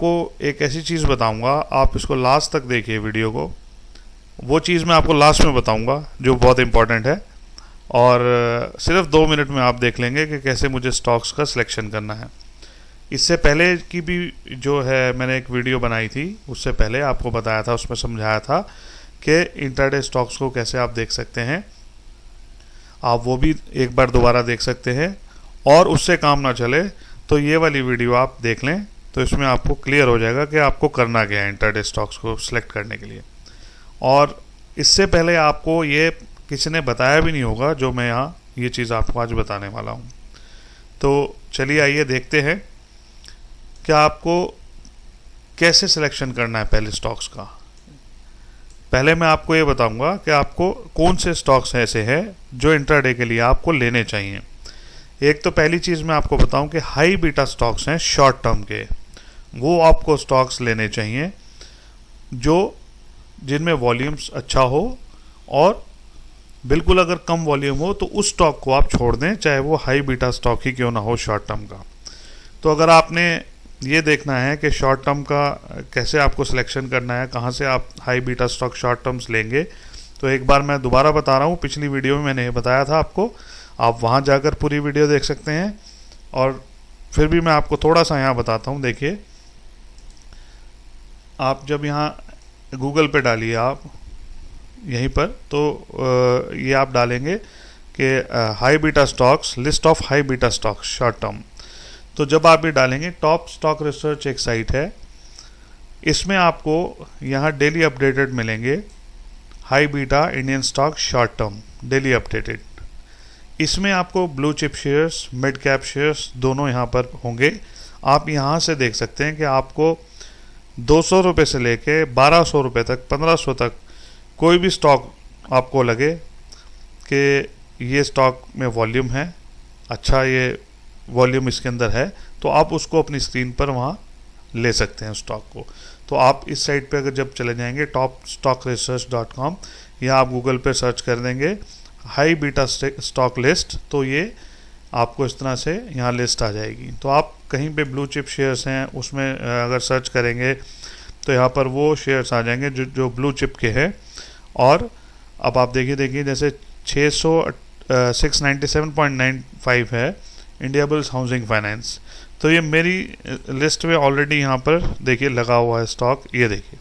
आपको एक ऐसी चीज़ बताऊंगा, आप इसको लास्ट तक देखिए वीडियो को। वो चीज़ मैं आपको लास्ट में बताऊंगा जो बहुत इंपॉर्टेंट है, और सिर्फ 2 मिनट में आप देख लेंगे कि कैसे मुझे स्टॉक्स का सिलेक्शन करना है। इससे पहले की भी जो है मैंने एक वीडियो बनाई थी, उससे पहले आपको बताया था, उसमें समझाया था कि इंट्राडे स्टॉक्स को कैसे आप देख सकते हैं। आप वो भी एक बार दोबारा देख सकते हैं, और उससे काम ना चले तो ये वाली वीडियो आप देख लें, तो इसमें आपको क्लियर हो जाएगा कि आपको करना क्या है इंट्राडे स्टॉक्स को सिलेक्ट करने के लिए। और इससे पहले आपको ये किसी ने बताया भी नहीं होगा जो मैं यहाँ ये चीज़ आपको आज बताने वाला हूँ। तो चलिए आइए देखते हैं कि आपको कैसे सिलेक्शन करना है पहले स्टॉक्स का। पहले मैं आपको ये बताऊंगा कि आपको कौन से स्टॉक्स ऐसे हैं जो इंट्राडे के लिए आपको लेने चाहिए। एक तो पहली चीज़ मैं आपको बताऊं कि हाई बीटा स्टॉक्स हैं शॉर्ट टर्म के, वो आपको स्टॉक्स लेने चाहिए जो जिनमें वॉल्यूम्स अच्छा हो, और बिल्कुल अगर कम वॉल्यूम हो तो उस स्टॉक को आप छोड़ दें, चाहे वो हाई बीटा स्टॉक ही क्यों ना हो शॉर्ट टर्म का। तो अगर आपने ये देखना है कि शॉर्ट टर्म का कैसे आपको सिलेक्शन करना है, कहाँ से आप high beta stock short terms लेंगे, तो एक बार मैं दोबारा बता रहा हूँ, पिछली वीडियो में मैंने बताया था आपको, आप वहाँ जाकर पूरी वीडियो देख सकते हैं। और फिर भी मैं आपको थोड़ा सा यहाँ बताता हूँ। देखिए, आप जब यहाँ गूगल पे डालिए आप यहीं पर, तो ये आप डालेंगे कि high beta stocks, list of high beta stocks short term. तो जब आप ये डालेंगे, टॉप स्टॉक रिसर्च एक साइट है, इसमें आपको यहाँ डेली अपडेटेड मिलेंगे, high beta Indian stock short term daily updated. इसमें आपको blue chip shares, mid cap shares दोनों यहाँ पर होंगे। आप यहाँ से देख सकते हैं कि आपको 200 रुपये से लेके 1200 रुपये तक, 1500 तक कोई भी स्टॉक आपको लगे कि ये स्टॉक में वॉल्यूम है, अच्छा ये वॉल्यूम इसके अंदर है, तो आप उसको अपनी स्क्रीन पर वहाँ ले सकते हैं स्टॉक को। तो आप इस साइट पे अगर जब चले जाएंगे topstockresearch.com, या आप गूगल पे सर्च कर देंगे हाई बीटा स्टॉक लिस्ट, तो ये आपको इस तरह से यहाँ लिस्ट आ जाएगी। तो आप कहीं पे ब्लू चिप शेयर्स हैं उसमें अगर सर्च करेंगे तो यहाँ पर वो शेयर्स आ जाएंगे जो ब्लू चिप के हैं। और अब आप देखिए जैसे 697.95 है इंडिया बुल्स हाउसिंग फाइनेंस, तो ये मेरी लिस्ट में ऑलरेडी यहाँ पर देखिए लगा हुआ है स्टॉक, ये देखिए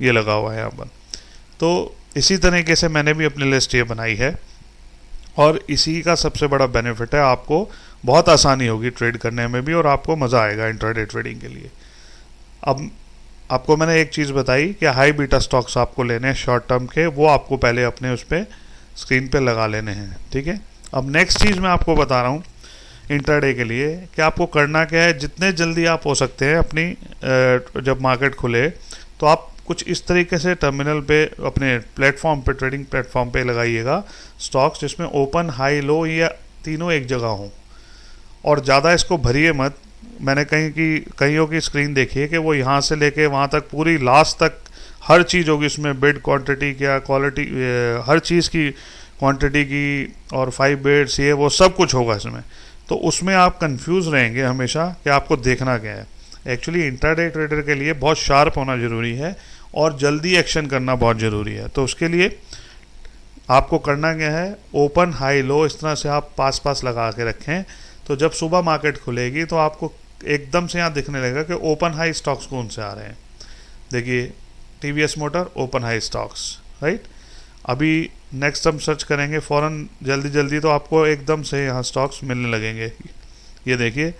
ये लगा हुआ है यहाँ पर। तो इसी तरीके से मैंने भी अपनी लिस्ट ये बनाई है, और इसी का सबसे बड़ा बेनिफिट है, आपको बहुत आसानी होगी ट्रेड करने में भी, और आपको मज़ा आएगा इंट्राडे ट्रेडिंग के लिए। अब आपको मैंने एक चीज़ बताई कि हाई बीटा स्टॉक्स आपको लेने हैं शॉर्ट टर्म के, वो आपको पहले अपने उस पर स्क्रीन पे लगा लेने हैं, ठीक है। अब नेक्स्ट चीज़ मैं आपको बता रहा हूँ इंट्राडे के लिए कि आपको करना क्या है। जितने जल्दी आप हो सकते हैं अपनी जब मार्केट खुले तो आप कुछ इस तरीके से टर्मिनल पे अपने प्लेटफॉर्म पे, ट्रेडिंग प्लेटफॉर्म पे लगाइएगा स्टॉक्स जिसमें ओपन, हाई, लो या तीनों एक जगह हों, और ज़्यादा इसको भरिए मत। मैंने कईयों की स्क्रीन देखी है कि वो यहाँ से लेके वहाँ तक पूरी लास्ट तक हर चीज़ होगी, उसमें बिड क्वांटिटी क्या, क्वालिटी, हर चीज़ की क्वांटिटी की, और 5 बिड्स ये वो सब कुछ होगा इसमें। तो उसमें आप कंफ्यूज रहेंगे हमेशा कि आपको देखना क्या है। एक्चुअली इंट्राडे ट्रेडर के लिए बहुत शार्प होना ज़रूरी है और जल्दी एक्शन करना बहुत ज़रूरी है। तो उसके लिए आपको करना क्या है, ओपन, हाई, लो इस तरह से आप पास पास लगा के रखें। तो जब सुबह मार्केट खुलेगी तो आपको एकदम से यहाँ दिखने लगेगा कि ओपन हाई स्टॉक्स कौन से आ रहे हैं। देखिए TVS motor open high stocks, right. अभी नेक्स्ट हम सर्च करेंगे फ़ौरन जल्दी तो आपको एकदम से यहाँ स्टॉक्स मिलने लगेंगे। ये देखिए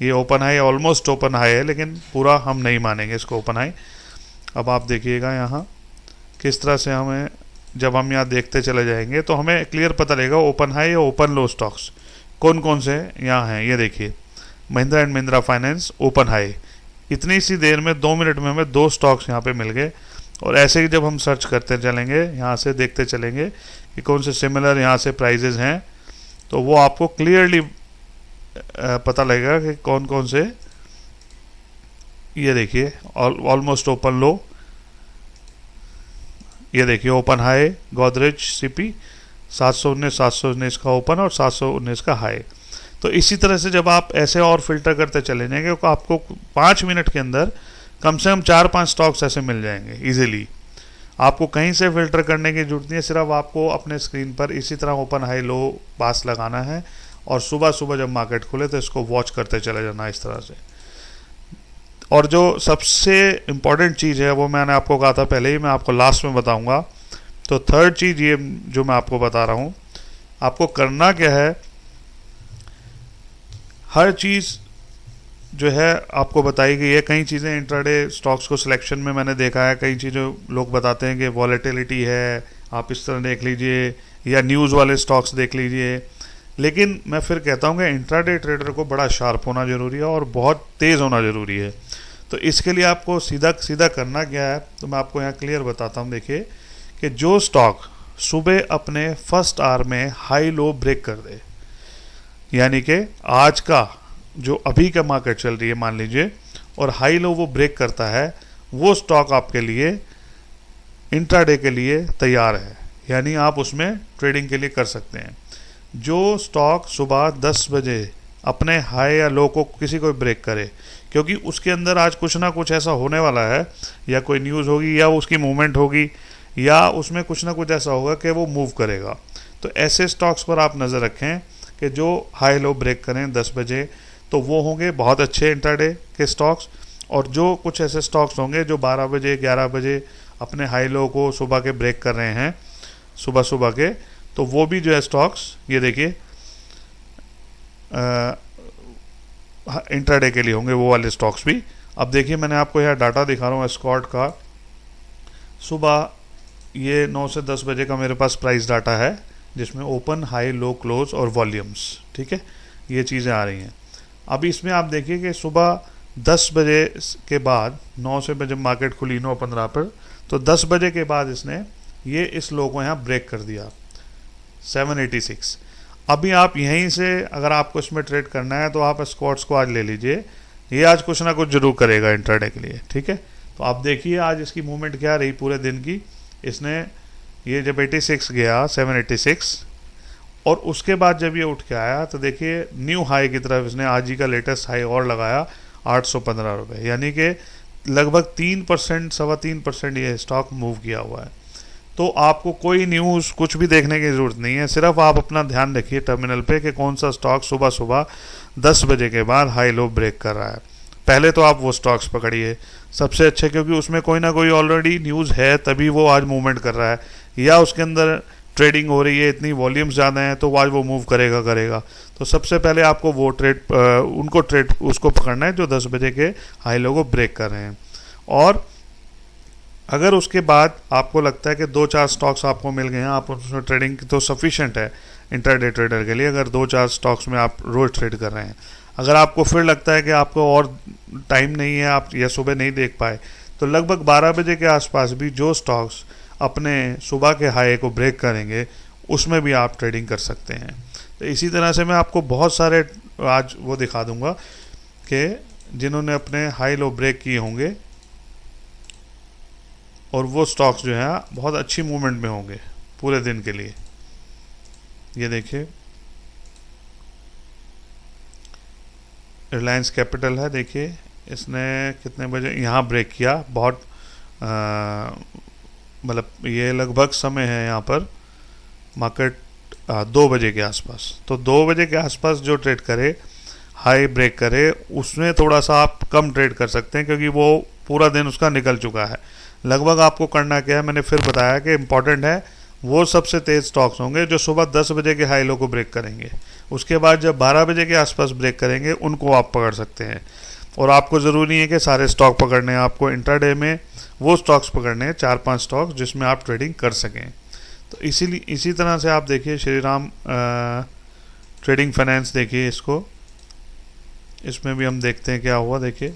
ये open high, almost open high है, लेकिन पूरा हम नहीं मानेंगे इसको ओपन हाई। अब आप देखिएगा यहाँ किस तरह से हमें, जब हम यहाँ देखते चले जाएंगे तो हमें क्लियर पता लगेगा ओपन हाई या ओपन लो स्टॉक्स कौन कौन से यहाँ हैं। ये देखिए Mahindra and Mahindra finance open high, इतनी सी देर में 2 मिनट में हमें 2 स्टॉक्स यहाँ पे मिल गए। और ऐसे ही जब हम सर्च करते चलेंगे, यहाँ से देखते चलेंगे कि कौन से सिमिलर यहाँ से प्राइजेज हैं, तो वो आपको क्लियरली पता लगेगा कि कौन कौन से। ये देखिए ऑलमोस्ट ओपन लो, ये देखिए ओपन हाई गोदरेज सीपी 719 का ओपन और 719 का हाई। तो इसी तरह से जब आप ऐसे और फिल्टर करते चले जाएंगे तो आपको 5 मिनट के अंदर कम से कम 4-5 स्टॉक्स ऐसे मिल जाएंगे इजीली। आपको कहीं से फिल्टर करने की जरूरत नहीं है, सिर्फ आपको अपने स्क्रीन पर इसी तरह ओपन हाई लो पास लगाना है और सुबह सुबह जब मार्केट खुले तो इसको वॉच करते चले जाना इस तरह से। और जो सबसे इम्पॉर्टेंट चीज़ है वो मैंने आपको कहा था पहले ही, मैं आपको लास्ट में बताऊंगा। तो थर्ड चीज़ ये जो मैं आपको बता रहा हूँ, आपको करना क्या है, हर चीज़ जो है आपको बताई गई है। कई चीज़ें इंट्राडे स्टॉक्स को सिलेक्शन में मैंने देखा है, कई चीज़ें लोग बताते हैं कि वॉलेटिलिटी है, आप इस तरह देख लीजिए, या न्यूज़ वाले स्टॉक्स देख लीजिए। लेकिन मैं फिर कहता हूँ कि इंट्राडे ट्रेडर को बड़ा शार्प होना ज़रूरी है और बहुत तेज़ होना ज़रूरी है। तो इसके लिए आपको सीधा सीधा करना क्या है, तो मैं आपको यहाँ क्लियर बताता हूँ। देखिए कि जो स्टॉक सुबह अपने फर्स्ट आवर में हाई लो ब्रेक कर दे, यानी कि आज का जो अभी का मार्केट चल रही है मान लीजिए, और हाई लो वो ब्रेक करता है, वो स्टॉक आपके लिए इंट्राडे के लिए तैयार है, यानी आप उसमें ट्रेडिंग के लिए कर सकते हैं। जो स्टॉक सुबह 10 बजे अपने हाई या लो को किसी को ब्रेक करे, क्योंकि उसके अंदर आज कुछ ना कुछ ऐसा होने वाला है, या कोई न्यूज़ होगी या उसकी मूवमेंट होगी, या उसमें कुछ ना कुछ ऐसा होगा कि वो मूव करेगा। तो ऐसे स्टॉक्स पर आप नज़र रखें कि जो हाई लो ब्रेक करें 10 बजे, तो वो होंगे बहुत अच्छे इंट्राडे के स्टॉक्स। और जो कुछ ऐसे स्टॉक्स होंगे जो 12 बजे 11 बजे अपने हाई लो को सुबह के ब्रेक कर रहे हैं सुबह सुबह के, तो वो भी जो है स्टॉक्स ये देखिए इंट्राडे के लिए होंगे, वो वाले स्टॉक्स भी। अब देखिए मैंने आपको यहाँ डाटा दिखा रहा हूँ एस्कॉर्ट का, सुबह ये 9 से 10 बजे का मेरे पास प्राइस डाटा है, जिसमें ओपन हाई लो क्लोज और वॉल्यूम्स, ठीक है, ये चीज़ें आ रही हैं। अभी इसमें आप देखिए कि सुबह 10 बजे के बाद 9 से बजे मार्केट खुली 9:15 पर, तो 10 बजे के बाद इसने ये इस लो को यहाँ ब्रेक कर दिया 786। अभी आप यहीं से अगर आपको इसमें ट्रेड करना है तो आप स्कॉट्स को आज ले लीजिए, ये आज कुछ ना कुछ जरूर करेगा इंट्राडे के लिए, ठीक है। तो आप देखिए आज इसकी मूवमेंट क्या रही पूरे दिन की। इसने ये जब 86 गया 786, और उसके बाद जब ये उठ के आया तो देखिए न्यू हाई की तरफ इसने आज ही का लेटेस्ट हाई और लगाया 815 रुपये, यानी कि लगभग 3% 3.25% ये स्टॉक मूव किया हुआ है। तो आपको कोई न्यूज़ कुछ भी देखने की ज़रूरत नहीं है, सिर्फ आप अपना ध्यान रखिए टर्मिनल पे कि कौन सा स्टॉक सुबह सुबह 10 बजे के बाद हाई लो ब्रेक कर रहा है। पहले तो आप वो स्टॉक्स पकड़िए सबसे अच्छे, क्योंकि उसमें कोई ना कोई ऑलरेडी न्यूज़ है तभी वो आज मूवमेंट कर रहा है, या उसके अंदर ट्रेडिंग हो रही है, इतनी वॉल्यूम्स ज़्यादा हैं तो आज वो मूव करेगा। तो सबसे पहले आपको वो ट्रेड उसको पकड़ना है जो 10 बजे के हाई लो को ब्रेक कर रहे हैं। और अगर उसके बाद आपको लगता है कि 2-4 स्टॉक्स आपको मिल गए हैं, आप उसमें ट्रेडिंग तो सफिशेंट है इंट्राडे ट्रेडर के लिए, अगर 2-4 स्टॉक्स में आप रोज़ ट्रेड कर रहे हैं। अगर आपको फिर लगता है कि आपको और टाइम नहीं है, आप या सुबह नहीं देख पाए, तो लगभग 12 बजे के आसपास भी जो स्टॉक्स अपने सुबह के हाई को ब्रेक करेंगे उसमें भी आप ट्रेडिंग कर सकते हैं। तो इसी तरह से मैं आपको बहुत सारे आज वो दिखा दूंगा कि जिन्होंने अपने हाई लो ब्रेक किए होंगे, और वो स्टॉक्स जो हैं बहुत अच्छी मूवमेंट में होंगे पूरे दिन के लिए। ये देखिए रिलायंस कैपिटल है, देखिए इसने कितने बजे यहाँ ब्रेक किया, बहुत मतलब ये लगभग समय है यहाँ पर मार्केट 2 बजे के आसपास। तो 2 बजे के आसपास जो ट्रेड करे हाई ब्रेक करे उसमें थोड़ा सा आप कम ट्रेड कर सकते हैं, क्योंकि वो पूरा दिन उसका निकल चुका है। लगभग आपको करना क्या है, मैंने फिर बताया कि इम्पॉर्टेंट है वो सबसे तेज़ स्टॉक्स होंगे जो सुबह 10 बजे के हाई लो को ब्रेक करेंगे, उसके बाद जब 12 बजे के आसपास ब्रेक करेंगे उनको आप पकड़ सकते हैं। और आपको ज़रूरी है कि सारे स्टॉक पकड़ने हैं, आपको इंट्राडे में वो स्टॉक्स पकड़ने हैं 4-5 स्टॉक्स जिसमें आप ट्रेडिंग कर सकें। तो इसी तरह से आप देखिए श्रीराम ट्रेडिंग फाइनेंस, देखिए इसको, इसमें भी हम देखते हैं क्या हुआ। देखिए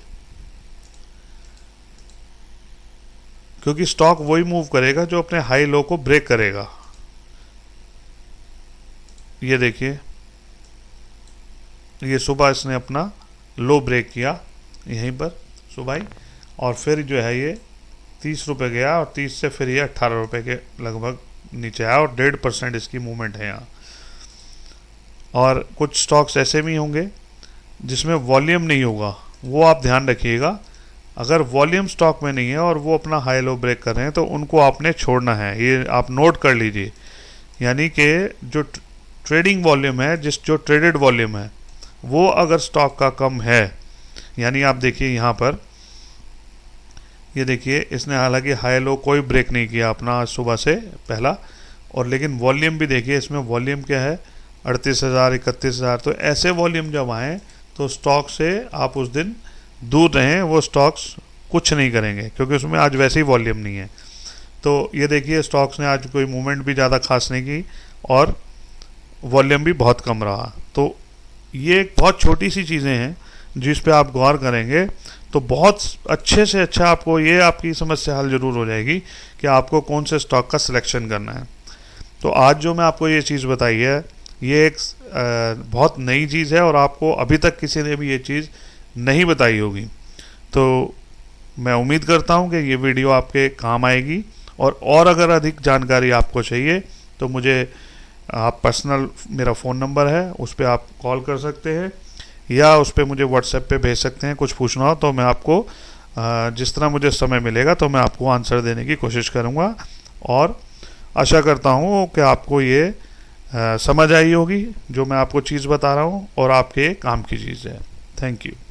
क्योंकि स्टॉक वही मूव करेगा जो अपने हाई लो को ब्रेक करेगा। ये देखिए ये सुबह इसने अपना लो ब्रेक किया यहीं पर सुबह ही, और फिर जो है ये 30 रुपये गया, और 30 से फिर ये 18 रुपये के लगभग नीचे आया, और 1.5% इसकी मूवमेंट है यहाँ। और कुछ स्टॉक्स ऐसे भी होंगे जिसमें वॉल्यूम नहीं होगा, वो आप ध्यान रखिएगा अगर वॉल्यूम स्टॉक में नहीं है और वो अपना हाई लो ब्रेक कर रहे हैं तो उनको आपने छोड़ना है, ये आप नोट कर लीजिए। यानी कि जो ट्रेडिंग वॉल्यूम है, जो ट्रेडेड वॉल्यूम है वो अगर स्टॉक का कम है, यानी आप देखिए यहाँ पर, ये देखिए इसने हालांकि हाई लो कोई ब्रेक नहीं किया अपना आज सुबह से पहला, और लेकिन वॉल्यूम भी देखिए, इसमें वॉल्यूम क्या है 38,000 31,000। तो ऐसे वॉल्यूम जब आए तो स्टॉक से आप उस दिन दूर रहें, वो स्टॉक्स कुछ नहीं करेंगे क्योंकि उसमें आज वैसे ही वॉल्यूम नहीं है। तो ये देखिए स्टॉक्स ने आज कोई मूवमेंट भी ज़्यादा खास नहीं की और वॉल्यूम भी बहुत कम रहा। तो ये एक बहुत छोटी सी चीज़ें हैं जिस पे आप गौर करेंगे तो बहुत अच्छे से अच्छा आपको ये आपकी समस्या हल जरूर हो जाएगी कि आपको कौन से स्टॉक का सिलेक्शन करना है। तो आज जो मैं आपको ये चीज़ बताई है ये एक बहुत नई चीज़ है और आपको अभी तक किसी ने भी ये चीज़ नहीं बताई होगी। तो मैं उम्मीद करता हूँ कि ये वीडियो आपके काम आएगी, और अगर अधिक जानकारी आपको चाहिए तो मुझे आप पर्सनल, मेरा फ़ोन नंबर है उस पर आप कॉल कर सकते हैं या उस पर मुझे व्हाट्सएप पे भेज सकते हैं। कुछ पूछना हो तो मैं आपको जिस तरह मुझे समय मिलेगा तो मैं आपको आंसर देने की कोशिश करूँगा, और आशा करता हूँ कि आपको ये समझ आई होगी जो मैं आपको चीज़ बता रहा हूँ और आपके काम की चीज़ है। Thank you.